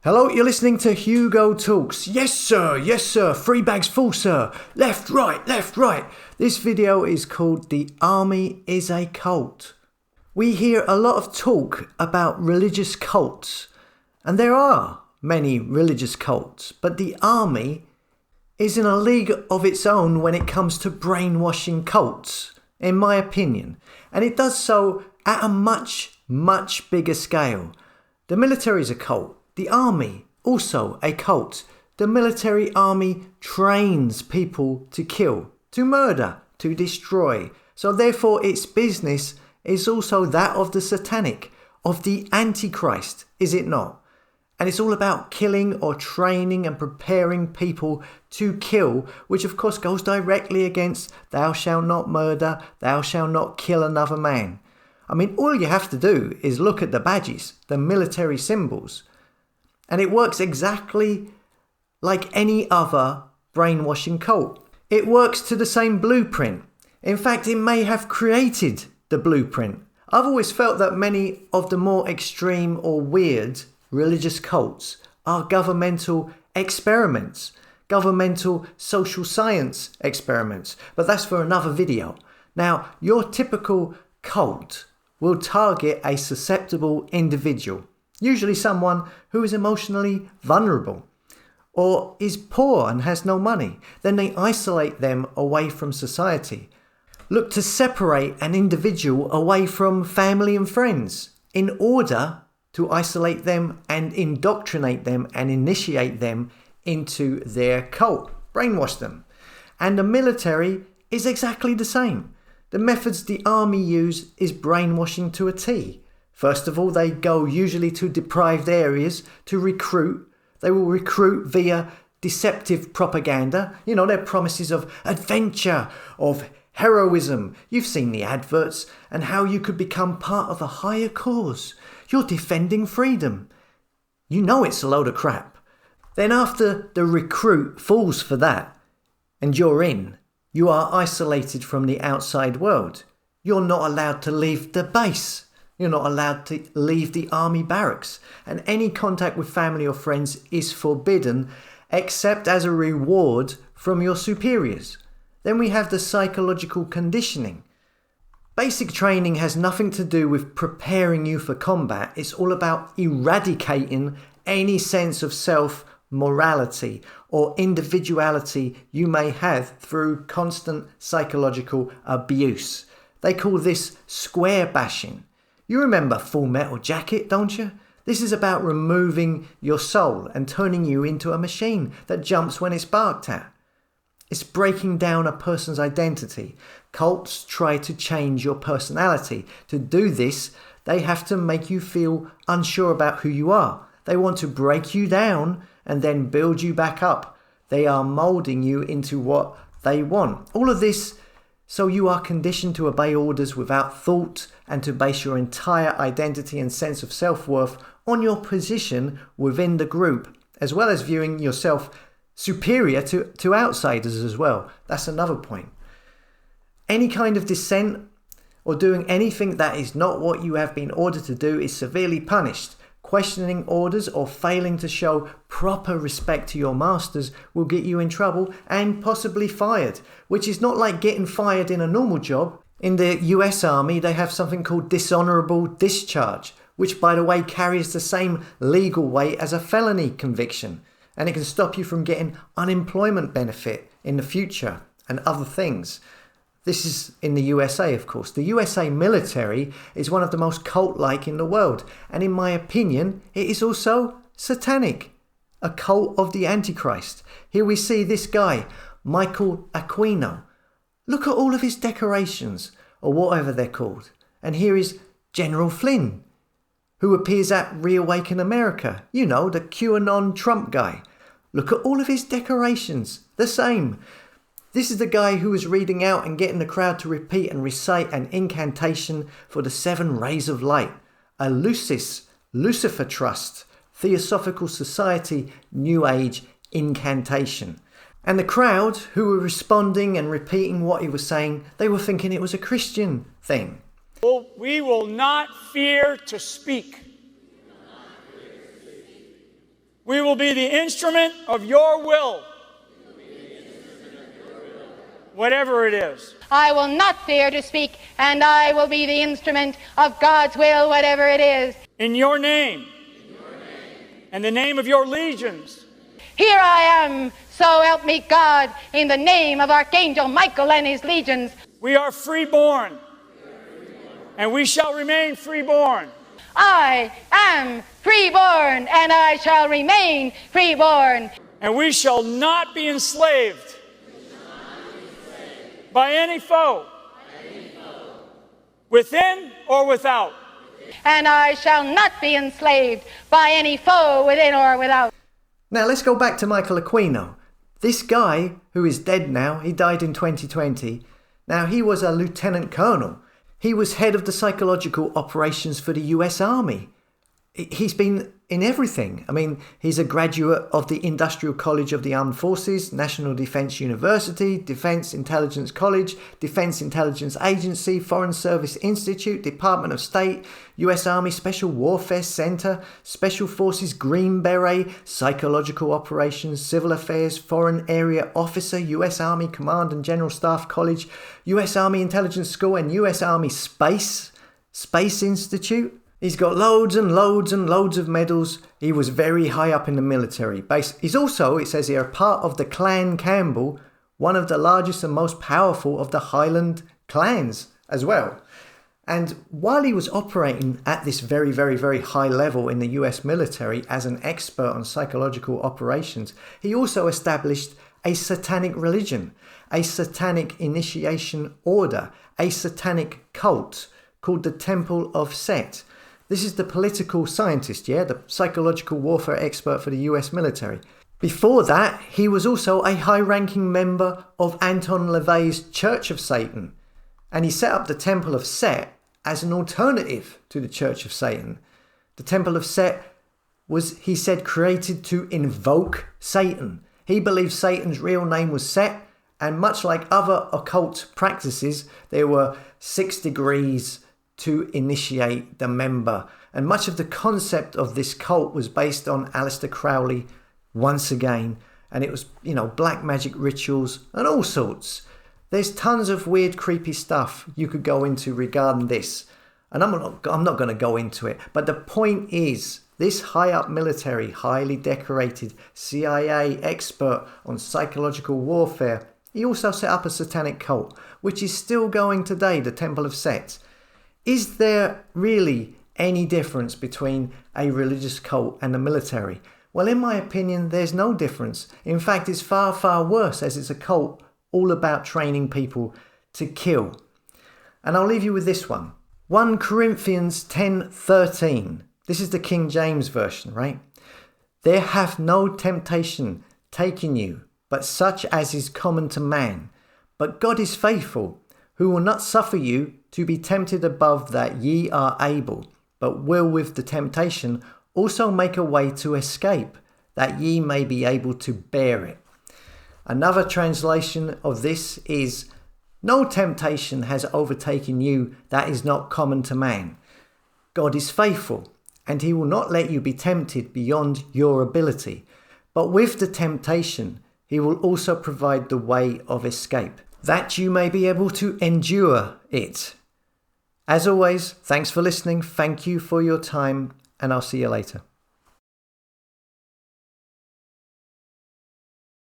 Hello, you're listening to Hugo Talks. Yes sir, free bags full sir. Left, right. This video is called The Army is a Cult. We hear a lot of talk about religious cults, and there are many religious cults, but the army is in a league of its own when it comes to brainwashing cults, in my opinion, and it does so at a much bigger scale. The military is a cult. The army, also a cult. The military army trains people to kill, to murder, to destroy. So therefore its business is also that of the satanic, of the Antichrist, is it not? And it's all about killing or training and preparing people to kill, which of course goes directly against thou shalt not murder, thou shalt not kill another man. I mean, all you have to do is look at the badges, the military symbols. And it works exactly like any other brainwashing cult. It works to the same blueprint. In fact, it may have created the blueprint. I've always felt that many of the more extreme or weird religious cults are governmental experiments, governmental social science experiments. But that's for another video. Now, your typical cult will target a susceptible individual. Usually someone who is emotionally vulnerable or is poor and has no money. Then they isolate them away from society. Look to separate an individual away from family and friends in order to isolate them and indoctrinate them and initiate them into their cult, brainwash them. And the military is exactly the same. The methods the army use is brainwashing to a T. First of all, they go usually to deprived areas to recruit. They will recruit via deceptive propaganda. You know, their promises of adventure, of heroism. You've seen the adverts and how you could become part of a higher cause. You're defending freedom. You know it's a load of crap. Then after the recruit falls for that and you're in, you are isolated from the outside world. You're not allowed to leave the base. You're not allowed to leave the army barracks, and any contact with family or friends is forbidden except as a reward from your superiors. Then we have the psychological conditioning. Basic training has nothing to do with preparing you for combat. It's all about eradicating any sense of self-morality or individuality you may have through constant psychological abuse. They call this square bashing. You remember Full Metal Jacket, don't you? This is about removing your soul and turning you into a machine that jumps when it's barked at. It's breaking down a person's identity. Cults try to change your personality. To do this, they have to make you feel unsure about who you are. They want to break you down and then build you back up. They are molding you into what they want. All of this so you are conditioned to obey orders without thought and to base your entire identity and sense of self-worth on your position within the group, as well as viewing yourself superior to outsiders as well. That's another point. Any kind of dissent or doing anything that is not what you have been ordered to do is severely punished. Questioning orders or failing to show proper respect to your masters will get you in trouble and possibly fired, which is not like getting fired in a normal job. In the US Army, they have something called dishonorable discharge, which by the way carries the same legal weight as a felony conviction, and it can stop you from getting unemployment benefit in the future and other things. This is in the USA, of course. The USA military is one of the most cult-like in the world. And in my opinion, it is also satanic. A cult of the Antichrist. Here we see this guy, Michael Aquino. Look at all of his decorations, or whatever they're called. And here is General Flynn, who appears at Reawaken America. You know, the QAnon Trump guy. Look at all of his decorations. The same. This is the guy who was reading out and getting the crowd to repeat and recite an incantation for the 7 rays of light, a Lucifer Trust, Theosophical Society, New Age incantation. And the crowd who were responding and repeating what he was saying, they were thinking it was a Christian thing. Well, we will not fear to speak. We will be the instrument of your will, whatever it is. I will not fear to speak, and I will be the instrument of God's will, whatever it is. In your name, and the name of your legions. Here I am, so help me God, in the name of Archangel Michael and his legions. We are freeborn, and we shall remain freeborn. I am freeborn, and I shall remain freeborn. And we shall not be enslaved by any foe, within or without. And I shall not be enslaved by any foe within or without. Now let's go back to Michael Aquino. This guy, who is dead now, he died in 2020. Now he was a lieutenant colonel. He was head of the psychological operations for the US Army. He's been in everything. I mean, he's a graduate of the Industrial College of the Armed Forces, National Defense University, Defense Intelligence College, Defense Intelligence Agency, Foreign Service Institute, Department of State, US Army Special Warfare Center, Special Forces Green Beret, Psychological Operations, Civil Affairs, Foreign Area Officer, US Army Command and General Staff College, US Army Intelligence School, and US Army Space Institute. He's got loads and loads and loads of medals. He was very high up in the military. He's also, it says here, a part of the Clan Campbell, one of the largest and most powerful of the Highland clans as well. And while he was operating at this very, very, very high level in the US military as an expert on psychological operations, he also established a satanic religion, a satanic initiation order, a satanic cult called the Temple of Set. This is the political scientist, the psychological warfare expert for the US military. Before that, he was also a high-ranking member of Anton LaVey's Church of Satan, and he set up the Temple of Set as an alternative to the Church of Satan. The Temple of Set was, he said, created to invoke Satan. He believed Satan's real name was Set, and much like other occult practices, there were 6 degrees to initiate the member. And much of the concept of this cult was based on Aleister Crowley once again. And it was, black magic rituals and all sorts. There's tons of weird, creepy stuff you could go into regarding this. And I'm not going to go into it. But the point is, this high-up military, highly decorated CIA expert on psychological warfare, he also set up a satanic cult, which is still going today, the Temple of Set. Is there really any difference between a religious cult and the military? Well, in my opinion, there's no difference. In fact, it's far, far worse, as it's a cult all about training people to kill. And I'll leave you with this one. 1 Corinthians 10:13. This is the King James Version, right? There hath no temptation taken you, but such as is common to man. But God is faithful, who will not suffer you to be tempted above that ye are able, but will with the temptation also make a way to escape, that ye may be able to bear it. Another translation of this is, no temptation has overtaken you that is not common to man. God is faithful, and he will not let you be tempted beyond your ability, but with the temptation he will also provide the way of escape, that you may be able to endure it. As always, thanks for listening, thank you for your time, and I'll see you later.